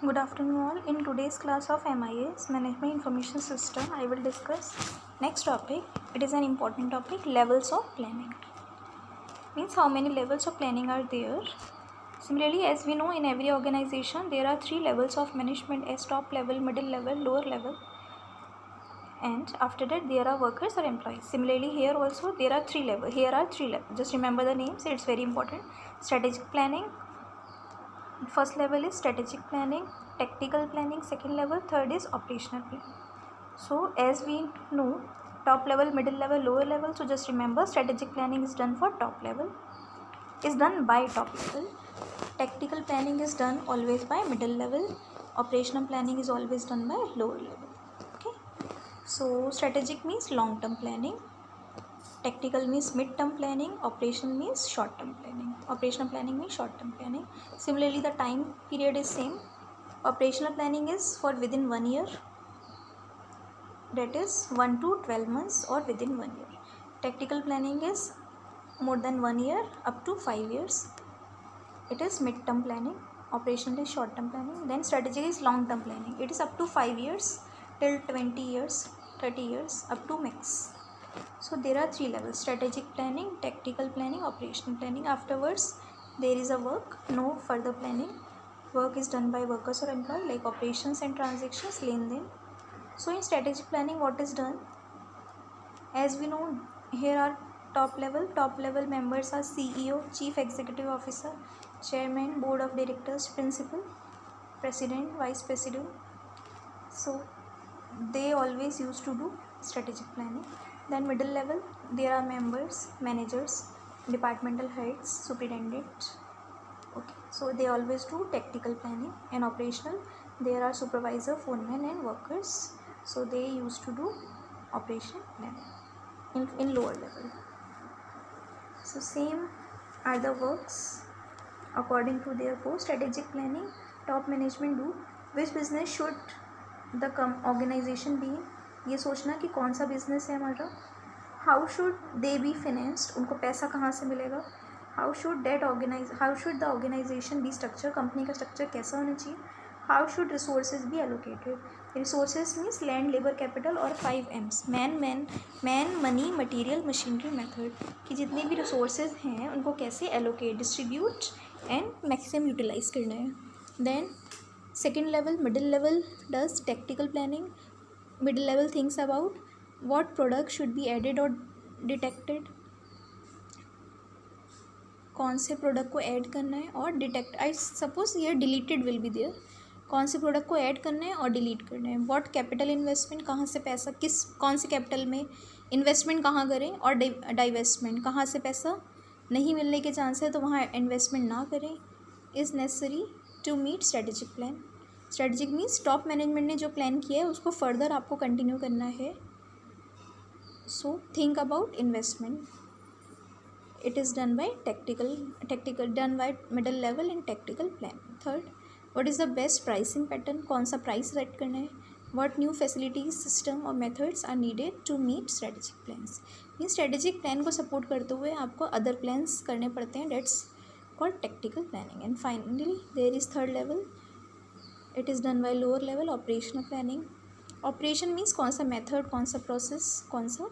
Good afternoon all. In today's class of MIS Management Information System, I will discuss next topic. It is an important topic, levels of planning. Means how many levels of planning are there. Similarly, as we know, in every organization there are 3 levels of management as top level, middle level, lower level, and after that there are workers or employees. Similarly, here also there are 3 levels. Here are 3 levels. Just remember the names, it's very important. Strategic planning. First level is strategic planning, tactical planning, second level, third is operational planning. So as we know, top level, middle level, lower level, so just remember strategic planning is done for top level, is done by top level. Tactical planning is done always by middle level. Operational planning is always done by lower level. Okay, so strategic means long term planning, tactical means mid-term planning, operational means short-term planning. Operational planning means short-term planning. Similarly, the time period is same. Operational planning is for within 1 year, that is 1 to 12 months or within 1 year. Tactical planning is more than 1 year up to 5 years. It is mid-term planning. Operational is short-term planning. Then strategic is long-term planning. It is up to 5 years till 20 years, 30 years up to max. So there are 3 levels: strategic planning, tactical planning, operational planning. Afterwards there is a work, no further planning. Work is done by workers or employee, like operations and transactions, len-den. So in strategic planning, what is done? As we know, here are top level members are CEO, chief executive officer, chairman, board of directors, principal, president, vice president. So they always used to do strategic planning. Then middle level, there are members, managers, departmental heads, superintendent. Okay, so they always do tactical planning. And operational, there are supervisor, foreman and workers, so they used to do operational planning in lower level. So same are the works according to their post. Strategic planning, top management do which business should the organisation be, ये सोचना कि कौन सा business है हमारा. How should they be financed, उनको पैसा कहाँ से मिलेगा. How should the organisation be structure, company का स्ट्रक्चर कैसा होना चाहिए. How should resources be allocated. Resources means land, labour, capital और 5 M's, man money, material, machinery, method, कि जितने भी रिसोर्सेज हैं उनको कैसे allocate, distribute and maximum utilise करना है. Then second level, middle level does tactical planning. Middle level thinks about what product should be added or detected, कौन से प्रोडक्ट को ऐड करना है और डिटेक्ट. आई सपोज ये डिलीटेड विल बी देयर, कौन से प्रोडक्ट को ऐड करना है और डिलीट करना है. व्हाट कैपिटल इन्वेस्टमेंट, कहाँ से पैसा, कौन से कैपिटल में इन्वेस्टमेंट कहाँ करें, और डाइवेस्टमेंट, कहाँ से पैसा नहीं मिलने के चांस है तो वहाँ इन्वेस्टमेंट ना करें, is necessary to meet strategic plan. Strategic means top management ने जो प्लान किया है उसको फर्दर आपको कंटिन्यू करना है. So think about investment. It is done by tactical done by middle level and tactical plan. Third, what is the best pricing pattern, कौन सा प्राइस सेट करना है. व्हाट न्यू फैसिलिटीज, सिस्टम और methods are needed to meet strategic plans. Mean strategic plan को support करते हुए आपको other plans करने पड़ते हैं, that's called tactical planning. And finally there is third level, it is done by lower level, operational planning. Operation means कौन सा method, कौन सा प्रोसेस, कौन सा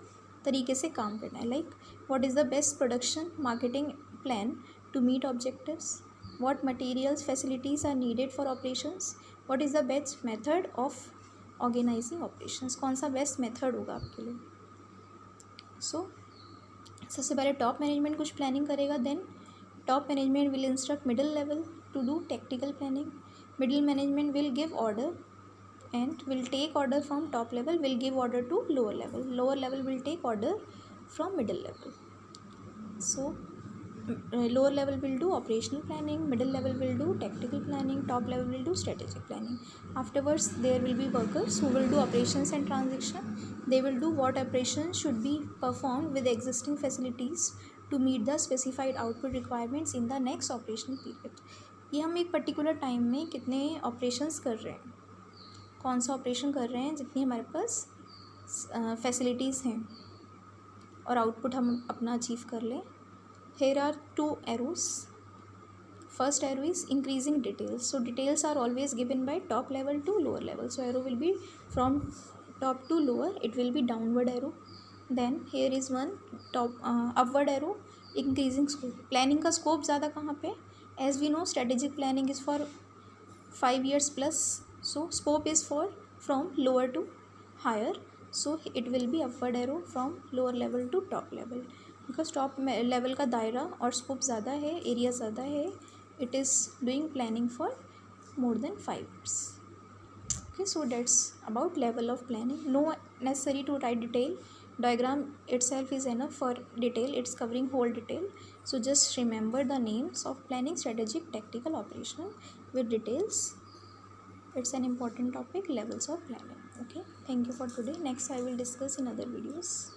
तरीके से काम करना है. Like what is the best production marketing plan to meet objectives. What materials, facilities are needed for operations. What is the best method of organising operations, कौन सा बेस्ट मेथड होगा आपके लिए. सो सबसे पहले टॉप मैनेजमेंट कुछ planning करेगा. Then top management will instruct middle level to do tactical planning. Middle management will give order and will take order from top level, will give order to lower level. Lower level will take order from middle level. So lower level will do operational planning, middle level will do tactical planning, top level will do strategic planning. Afterwards there will be workers who will do operations and transaction. They will do what operations should be performed with existing facilities to meet the specified output requirements in the next operational period. ये हम एक particular time में कितने operations कर रहे हैं, कौन सा ऑपरेशन कर रहे हैं, जितनी हमारे पास फैसिलिटीज़ हैं और आउटपुट हम अपना अचीव कर लें. Here are 2 arrows. First arrow is increasing details. So details are always given by top level to lower level. So arrow will be from top to lower, it will be downward arrow. Then here is one top upward arrow, increasing scope. Planning का scope ज़्यादा कहाँ पे? As we know, strategic planning is for 5 years plus. So scope is for from lower to higher. So it will be upward arrow from lower level to top level. Because top level का दायरा और scope ज़्यादा है, area ज़्यादा है, it is doing planning for more than 5 years. Okay, so that's about level of planning. No necessary to write detail. Diagram itself is enough for detail. It's covering whole detail. So just remember the names of planning, strategic, tactical, operational with details. It's an important topic, levels of planning. Okay, thank you for today. Next I will discuss in other videos.